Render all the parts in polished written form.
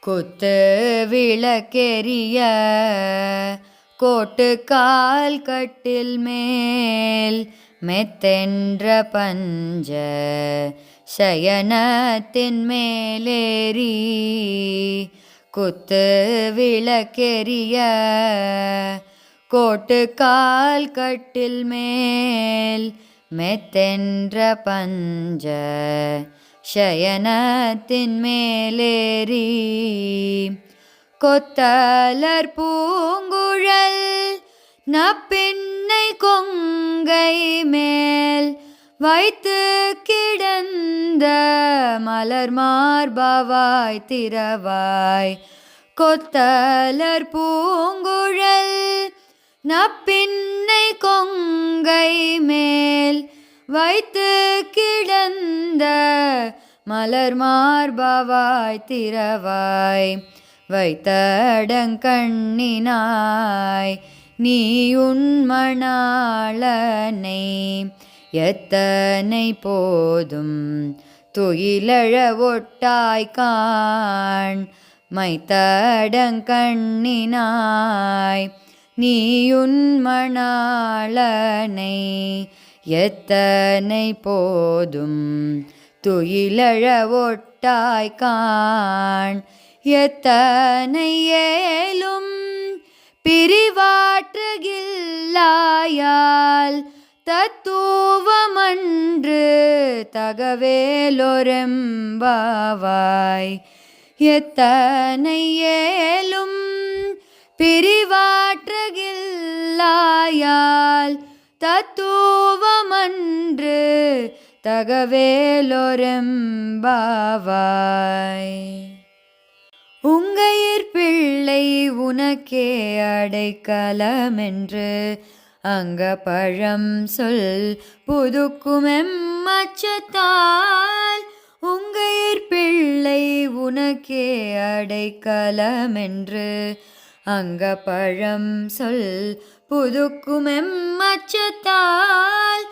குத்து விளக்கெரிய கோட்டுக்கால் கட்டில் மேல் மெத்தென்ற பஞ்ச சயனத்தின் மேலேறி குத்து விளக்கெரிய கோட்டுக்கால் கட்டில் மேல் மெத்தென்ற பஞ்ச சயனத்தின் மேலேறி கொத்தலர் பூங்குழல் நப்பின்னை கொங்கை மேல் வைத்து கிடந்த மலர் மார்பவாய் திறவாய். கொத்தலர் பூங்குழல் நப்பின்னை கொங்கை மேல் வைத்து கிடந்த மலர் மார்பவாய் திறவாய். வைத்தடங்கண்ணினாய் நீ உன்மணாளனை எத்தனை போதும் துயிலழ ஒட்டாய்காண். மைத்தடங்கண்ணினாய் நீ உன்மணாளனை எத்தனை போதும் துயிலழ ஒட்டாய்காண். எத்தனை ஏலும் பிரிவாற்றுகில்லாயால் தத்துவமன்று தகவேலொரெம்பாவாய். எத்தனை ஏலும் பிரிவாற்றுகில்லாயால் தத்துவமன்று தகவேலொரெம்பாவாய். உங்கையிற் பிள்ளை உனக்கே அடைக்கலமென்று அங்க பழம் சொல் புதுக்குமெம்மச்சத்தால். உங்கையிற் பிள்ளை உனக்கே அடைக்கலமென்று அங்க பழம் சொல் புதுக்குமெம்மச்சத்தால்.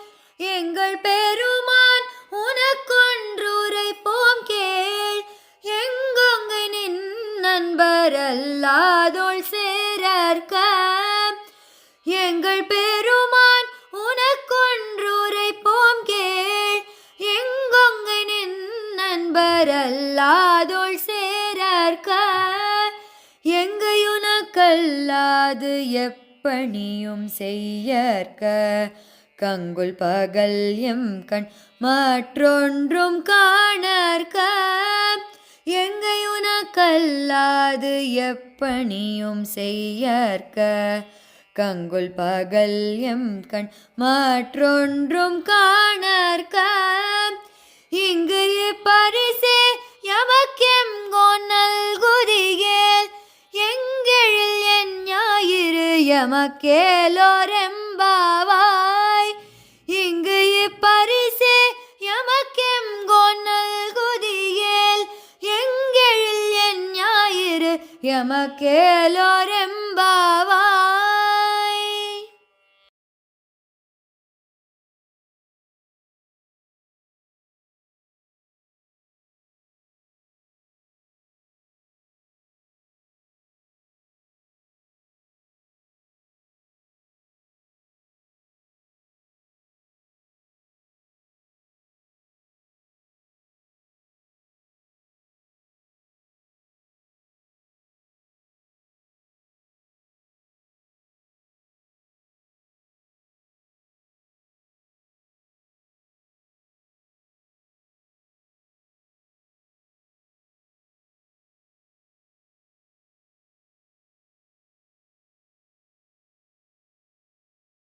எங்கள் பெருமான் உனக்கொன்றுரைப்போம் கேள். எங்கொங்கை நின் நண்பரல்லாதோள் சேரற்க. எங்கள் பெருமான் உனக்கொன்றுரைப்போம் கேள். எங்கொங்கை நின் நண்பரல்லாதோள் சேரற்க. எங்கையுனக்கல்லாது எப்பணியும் செய்யற்க. கங்குல் பகல் எம் கண் மற்றொன்றும் காணற்க. எங்கையுனக்கல்லாது எப்பணியும் செய்யற்க. கங்குல் பகல் எம் கண் மற்றொன்றும் காணற்க. இங்கு பரிசே எமக்கெங்கோன் நல்குதியேல். எங்கெழில் என் ஞாயிறு எமக்கேலோரெம்பாவாய். இங்கு இப்பரிசே எமக்கெங்கோன் நல்குதியேல். எங்கெழில் என் ஞாயிறு எமக்கேலோரெம்பாவாய்.